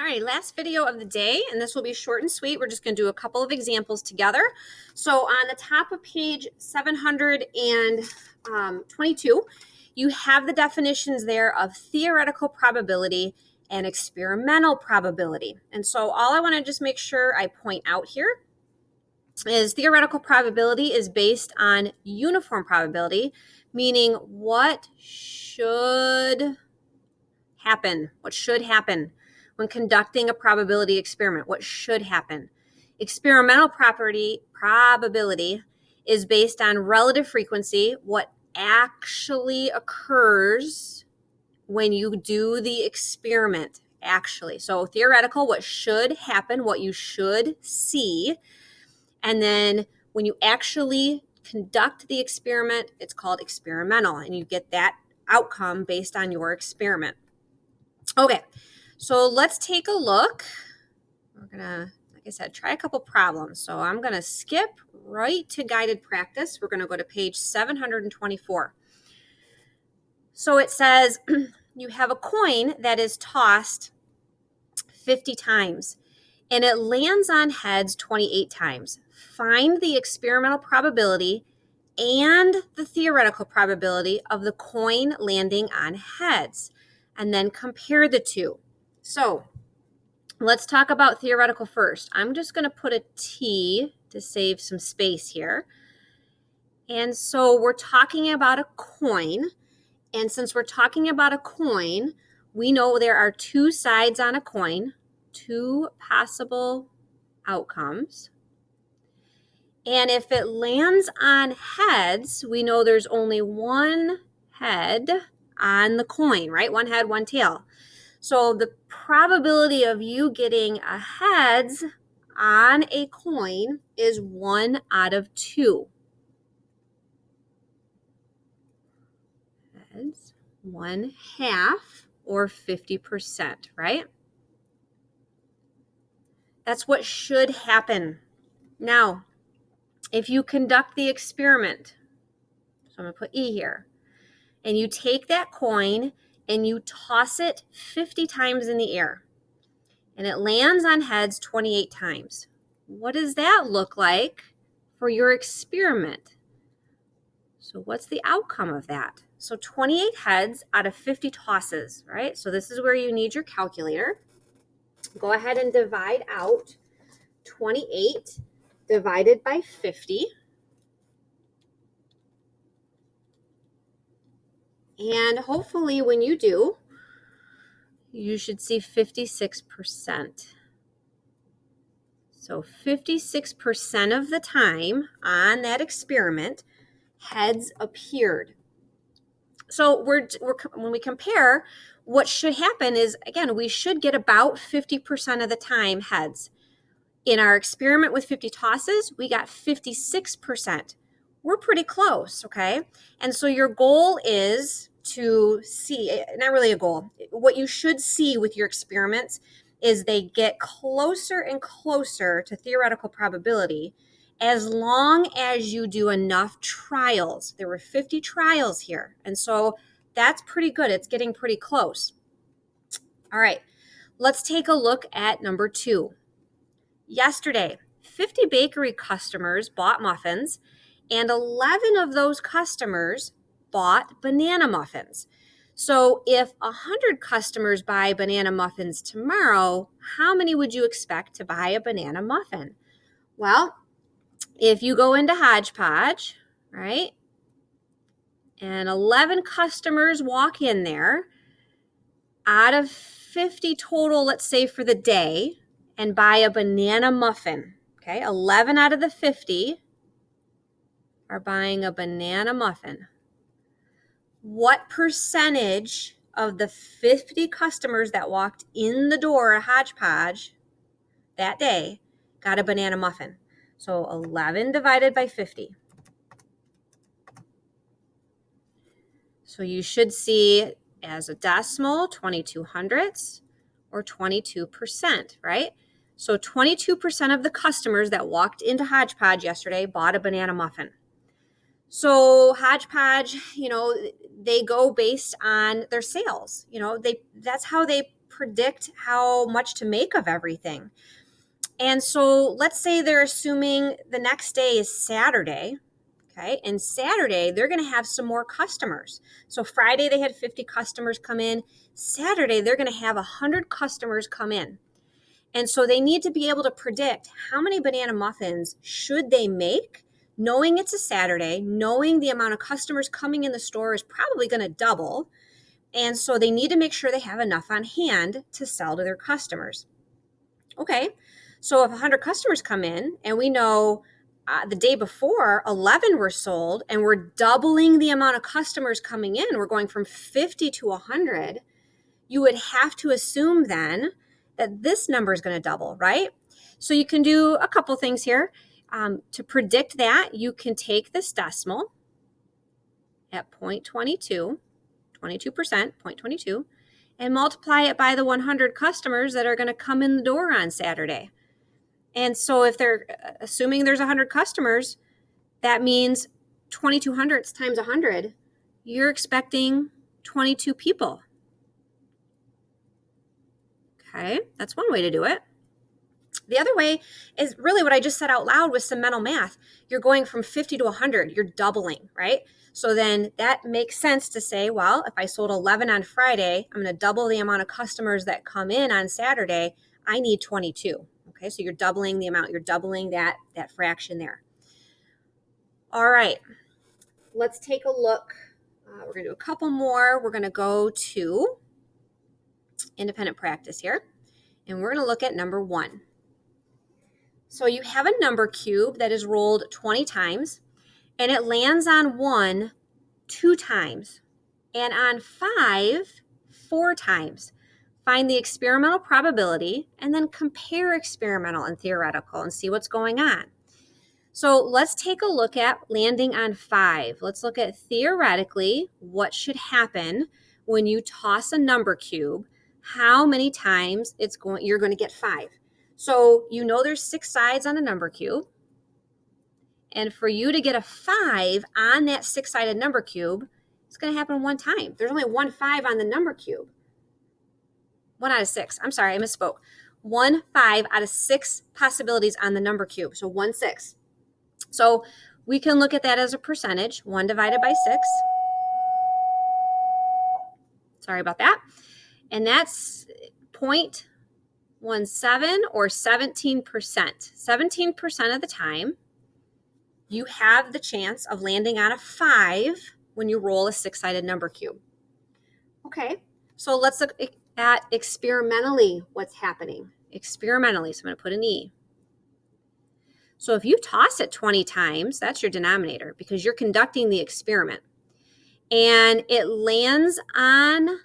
right, last video of the day, and this will be short and sweet. We're just going to do a couple of examples together. So on the top of page 722, you have the definitions there of theoretical probability and experimental probability. And so all I want to just make sure I point out here is theoretical probability is based on uniform probability, meaning what should happen when conducting a probability experiment. What should happen? Experimental probability is based on relative frequency, what actually occurs when you do the experiment, actually. So theoretical, what should happen, what you should see. And then when you actually conduct the experiment, it's called experimental, and you get that outcome based on your experiment. Okay, so let's take a look. We're gonna, like I said, try a couple problems. So I'm gonna skip right to guided practice. We're gonna go to page 724. So it says you have a coin that is tossed 50 times and it lands on heads 28 times. Find the experimental probability and the theoretical probability of the coin landing on heads, and then compare the two. So let's talk about theoretical first. I'm just going to put a T to save some space here. And so we're talking about a coin. And since we're talking about a coin, we know there are two sides on a coin, two possible outcomes. And if it lands on heads, we know there's only one head on the coin, right? One head, one tail. So the probability of you getting a heads on a coin is 1 out of 2. Heads, 1/2 or 50%, right? That's what should happen. Now, if you conduct the experiment, so I'm going to put E here, and you take that coin and you toss it 50 times in the air, and it lands on heads 28 times. What does that look like for your experiment? So what's the outcome of that? So 28 heads out of 50 tosses, right? So this is where you need your calculator. Go ahead and divide out 28 divided by 50. And hopefully when you do, you should see 56%. So 56% of the time on that experiment, heads appeared. So when we compare, what should happen is, again, we should get about 50% of the time heads. In our experiment with 50 tosses, we got 56%. We're pretty close, okay? And so your goal is to see, not really a goal, what you should see with your experiments is they get closer and closer to theoretical probability as long as you do enough trials. There were 50 trials here, and so that's pretty good. It's getting pretty close. All right, let's take a look at number 2. Yesterday, 50 bakery customers bought muffins, and 11 of those customers bought banana muffins. So if 100 customers buy banana muffins tomorrow, how many would you expect to buy a banana muffin? Well, if you go into Hodgepodge, right, and 11 customers walk in there, out of 50 total, let's say for the day, and buy a banana muffin, okay, 11 out of the 50 are buying a banana muffin. What percentage of the 50 customers that walked in the door at Hodgepodge that day got a banana muffin? So 11 divided by 50. So you should see as a decimal 22 hundredths or 22%, right? So 22% of the customers that walked into Hodgepodge yesterday bought a banana muffin. So Hodgepodge, they go based on their sales. That's how they predict how much to make of everything. And so let's say they're assuming the next day is Saturday. Okay, and Saturday, they're going to have some more customers. So Friday, they had 50 customers come in. Saturday, they're going to have 100 customers come in. And so they need to be able to predict how many banana muffins should they make, knowing it's a Saturday, knowing the amount of customers coming in the store is probably going to double. And so they need to make sure they have enough on hand to sell to their customers. Okay, so if 100 customers come in and we know the day before 11 were sold and we're doubling the amount of customers coming in, we're going from 50 to 100, you would have to assume then that this number is going to double, right? So you can do a couple things here. To predict that, you can take this decimal at 0.22, 22%, 0.22, and multiply it by the 100 customers that are going to come in the door on Saturday. And so if they're assuming there's 100 customers, that means 22 hundredths times 100, you're expecting 22 people. Okay, that's one way to do it. The other way is really what I just said out loud with some mental math. You're going from 50 to 100, you're doubling, right? So then that makes sense to say, well, if I sold 11 on Friday, I'm going to double the amount of customers that come in on Saturday. I need 22. Okay, so you're doubling the amount, you're doubling that fraction there. All right, let's take a look. We're going to do a couple more. We're going to go to independent practice here, and we're going to look at number 1. So you have a number cube that is rolled 20 times, and it lands on 1 2 times, and on 5 4 times. Find the experimental probability, and then compare experimental and theoretical and see what's going on. So let's take a look at landing on 5. Let's look at theoretically what should happen when you toss a number cube, how many times you're going to get 5. So you know there's 6 sides on a number cube. And for you to get a 5 on that 6-sided number cube, it's going to happen one time. There's only one 5 on the number cube. 1 out of 6. I'm sorry, I misspoke. 1 5 out of 6 possibilities on the number cube. So 1 6. So we can look at that as a percentage. 1 divided by 6. Sorry about that. And that's 0.17 or 17%. 17% of the time, you have the chance of landing on a 5 when you roll a 6-sided number cube. Okay, so let's look at experimentally what's happening. Experimentally, so I'm going to put an E. So if you toss it 20 times, that's your denominator because you're conducting the experiment. And it lands on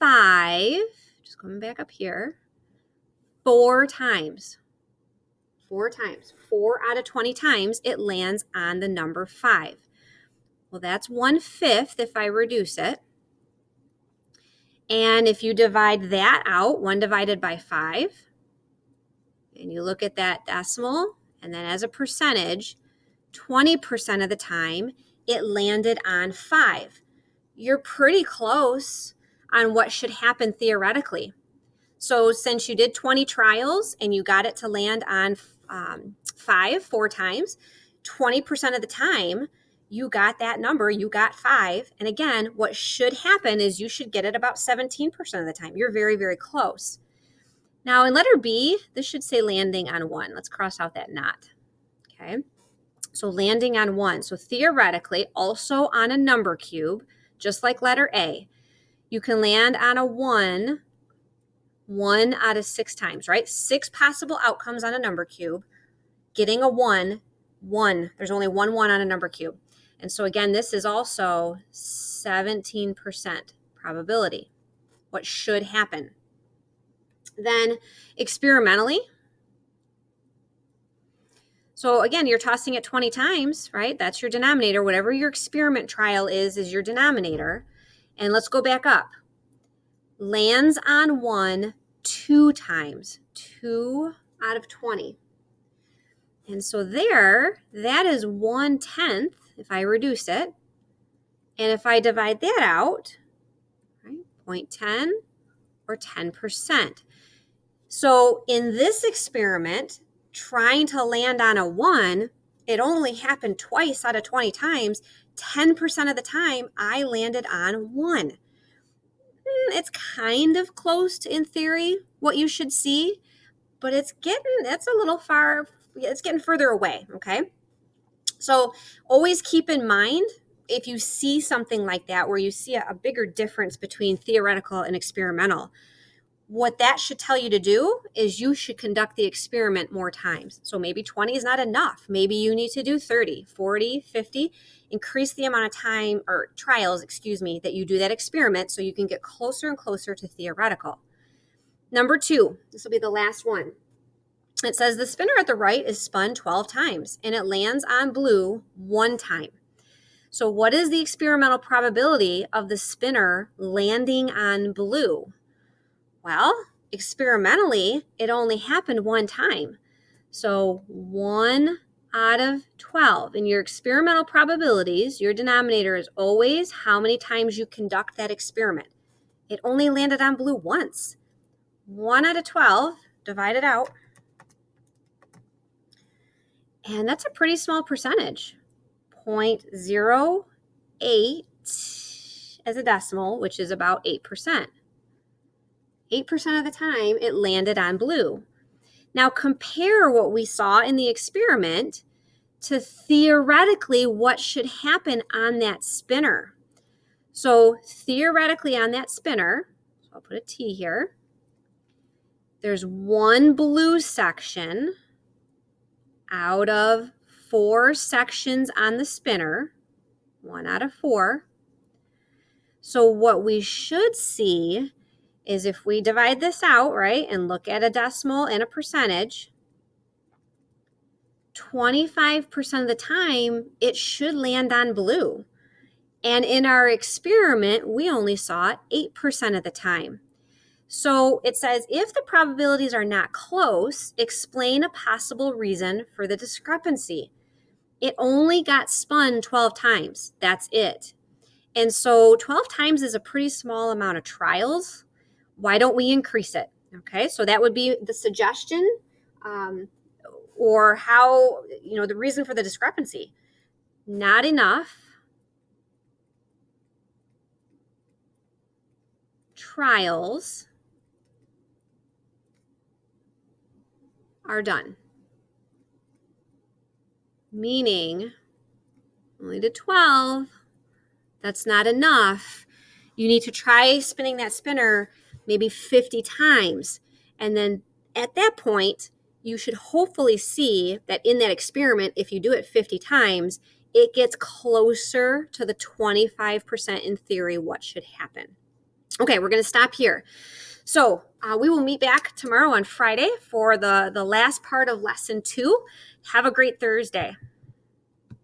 5, just coming back up here, 4 times. 4 times. 4 out of 20 times, it lands on the number 5. Well, that's 1/5 if I reduce it. And if you divide that out, 1 divided by 5, and you look at that decimal, and then as a percentage, 20% of the time, it landed on 5. You're pretty close on what should happen theoretically. So since you did 20 trials and you got it to land on 5 4 times, 20% of the time, you got that number, you got 5. And again, what should happen is you should get it about 17% of the time. You're very, very close. Now in letter B, this should say landing on 1. Let's cross out that not. Okay, so landing on 1. So theoretically, also on a number cube, just like letter A, you can land on a 1 out of 6 times, right? 6 possible outcomes on a number cube. Getting a 1, there's only one 1 on a number cube. And so again, this is also 17% probability, what should happen. Then experimentally, so again, you're tossing it 20 times, right? That's your denominator. Whatever your experiment trial is your denominator. And let's go back up. Lands on 1 2 times, 2 out of 20. And so there, that is 1/10 if I reduce it. And if I divide that out, right, 0.10 or 10%. So in this experiment, trying to land on a 1, it only happened twice out of 20 times. 10% of the time, I landed on 1. It's kind of close to, in theory, what you should see, but it's getting further away, okay? So always keep in mind, if you see something like that, where you see a bigger difference between theoretical and experimental, what that should tell you to do is you should conduct the experiment more times. So maybe 20 is not enough. Maybe you need to do 30, 40, 50, increase the amount of time or trials, that you do that experiment so you can get closer and closer to theoretical. Number 2, this will be the last one. It says the spinner at the right is spun 12 times and it lands on blue 1 time. So what is the experimental probability of the spinner landing on blue? Well, experimentally, it only happened 1 time. So 1 out of 12. In your experimental probabilities, your denominator is always how many times you conduct that experiment. It only landed on blue once. 1 out of 12, divide it out. And that's a pretty small percentage. 0.08 as a decimal, which is about 8%. 8% of the time, it landed on blue. Now compare what we saw in the experiment to theoretically what should happen on that spinner. So theoretically on that spinner, so I'll put a T here, there's 1 blue section out of 4 sections on the spinner, 1 out of 4. So what we should see is if we divide this out, right, and look at a decimal and a percentage, 25% of the time, it should land on blue. And in our experiment, we only saw it 8% of the time. So it says, if the probabilities are not close, explain a possible reason for the discrepancy. It only got spun 12 times. That's it. And so 12 times is a pretty small amount of trials. Why don't we increase it? Okay, so that would be the suggestion, or how, the reason for the discrepancy. Not enough trials are done. Meaning, only did 12. That's not enough. You need to try spinning that spinner maybe 50 times. And then at that point, you should hopefully see that in that experiment, if you do it 50 times, it gets closer to the 25% in theory what should happen. Okay, we're going to stop here. So we will meet back tomorrow on Friday for the last part of lesson 2. Have a great Thursday.